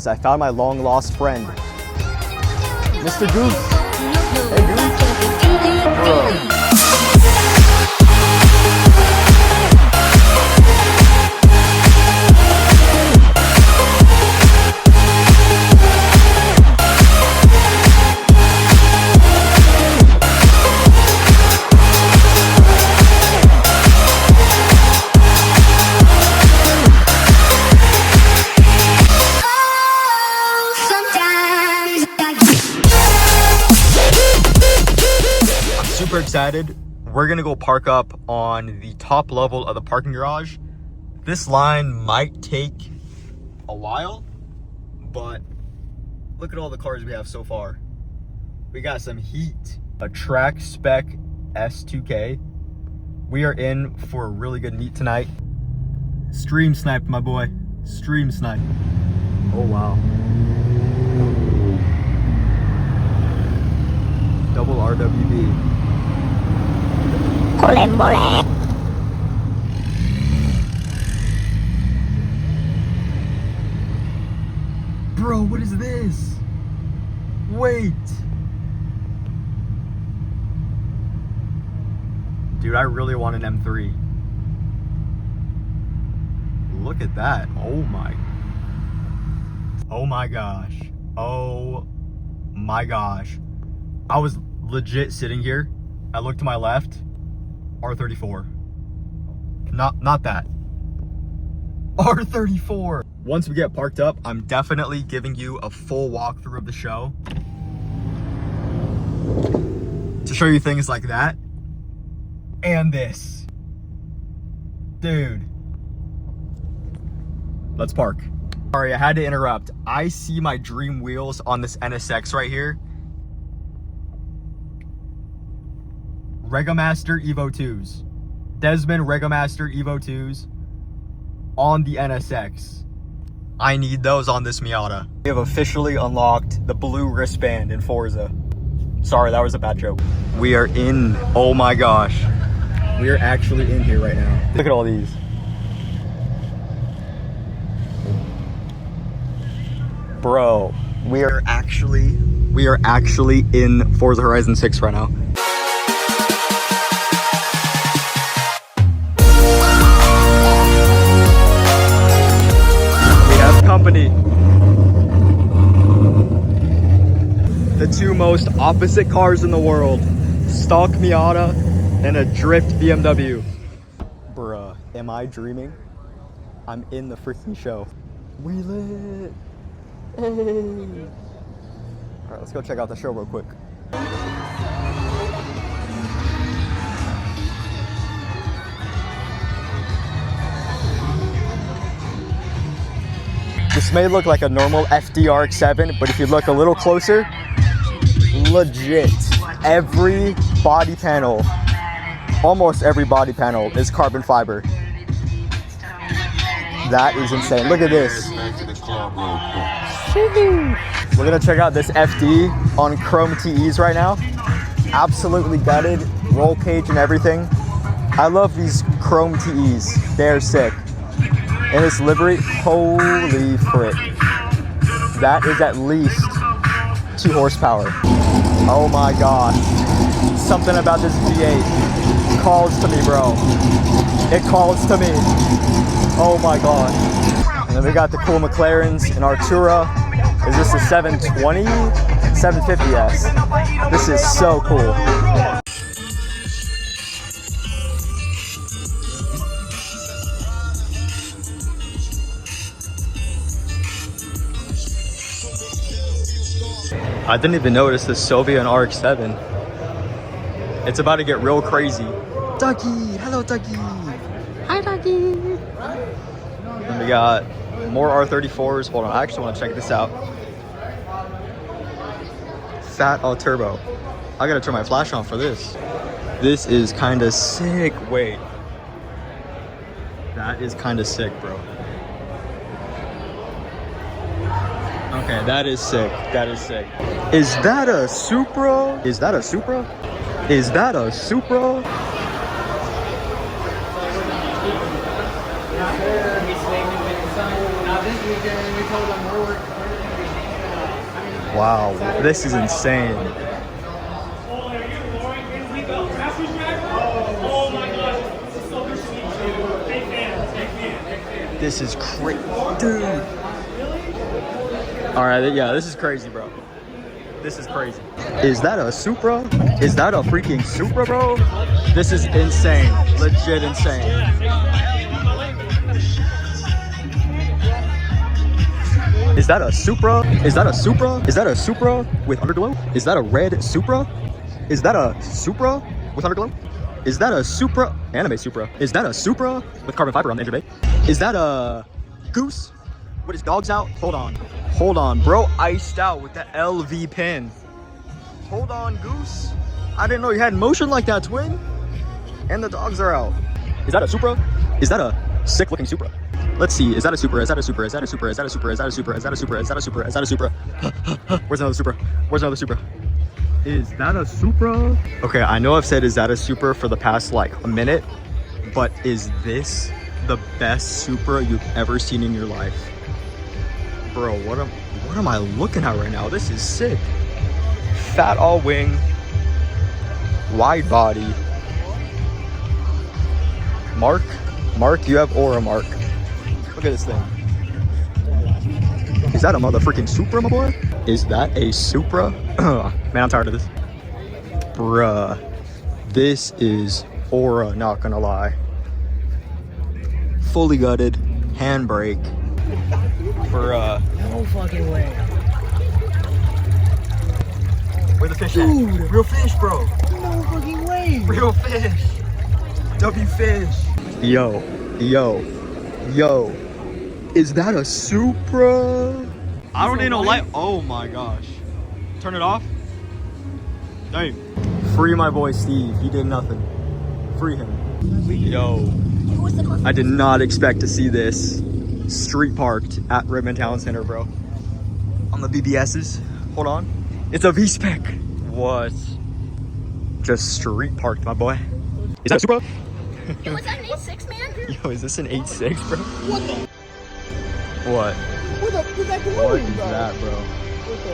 I found my long lost friend, Mr. Goose. Hey, Goose. Bro. Super excited. We're gonna go park up on the top level of the parking garage. This line might take a while, but look at all the cars we have so far. We got some heat. A track spec S2K. We are in for a really good meet tonight. Stream sniped, my boy. Stream sniped. Oh wow. Double RWB. Bro, what is this? Wait. Dude, I really want an M3. Look at that. Oh my. Oh my gosh. Oh my gosh. I was legit sitting here. I looked to my left. R34. Not that. R34. Once we get parked up, I'm definitely giving you a full walkthrough of the show to show you things like that and this. Dude. Let's park. Sorry, I had to interrupt. I see my dream wheels on this NSX right here. Regomaster Evo 2s. Desmond Regomaster Evo 2s on the NSX. I need those on this Miata. We have officially unlocked the blue wristband in Forza. Sorry, that was a bad joke. We are in, oh my gosh. We are actually in here right now. Look at all these. Bro, we are actually in Forza Horizon 6 right now. Company. The two most opposite cars in the world. Stock Miata and a drift BMW. Bruh, am I dreaming? I'm in the freaking show. We lit. Hey. Alright, let's go check out the show real quick. This may look like a normal FDRX7, but if you look a little closer, legit, every body panel, almost every body panel is carbon fiber. That is insane. Look at this. We're gonna check out this FD on chrome TEs right now. Absolutely gutted, roll cage and everything. I love these chrome TEs. They're sick. And this livery, holy frick. That is at least 2 horsepower. Oh my gosh. Something about this V8 calls to me, bro. It calls to me. Oh my gosh. And then we got the cool McLarens and Artura. Is this a 720? 750S. This is so cool. I didn't even notice the Sylvia and RX-7. It's about to get real crazy. Dougie! Hello, Dougie! Hi, Dougie! And we got more R34s. Hold on, I actually want to check this out. Fat all turbo. I gotta turn my flash on for this. This is kind of sick. Wait. That is kind of sick, bro. Okay, that is sick. That is sick. Is that a Supra? Is that a Supra? Is that a Supra? Now this weekend we told them we're working. Wow, this is insane. This is crazy, dude. All right, yeah, this is crazy, bro. This is crazy. Is that a Supra? Is that a freaking Supra, bro? This is insane, legit insane. Is that a Supra? Is that a Supra? Is that a Supra with underglow? Is that a red Supra? Is that a Supra with underglow? Is that a Supra? Anime Supra. Is that a Supra with carbon fiber on the engine bay? Is that a Goose with his dogs out? Hold on. Hold on, bro. Iced out with the LV pin. Hold on, Goose. I didn't know you had motion like that, twin. And the dogs are out. Is that a Supra? Is that a sick looking Supra? Let's see. Is that a Supra? Is that a Supra? Is that a Supra? Is that a Supra? Is that a Supra? Is that a Supra? Is that a Supra? Is that a Supra? Where's another Supra? Where's another Supra? Is that a Supra? Okay, I know I've said is that a Supra for the past like a minute, but is this the best Supra you've ever seen in your life? Bro, what am I looking at right now? This is sick. Fat all wing, wide body. Mark, you have aura, Mark. Look at this thing. Is that a motherfucking Supra, my boy? Is that a Supra? Man, I'm tired of this. Bruh, this is aura, not gonna lie. Fully gutted, handbrake. Bruh. No fucking way. Where the fish at? Real fish, bro. No fucking way. Real fish. W fish. Yo. Is that a Supra? I don't need no light. Oh my gosh. Turn it off. Dang. Free my boy Steve. He did nothing. Free him. Yo. I did not expect to see this street parked at Redmond Town Center, bro. On the BBS's. Hold on. It's a V-Spec. What? Just street parked, my boy. Is that a Supra? Yo, was that an 8.6, man? Yo, is this an 8.6, bro? What the? What? What the? What's that What is that, bro? What the?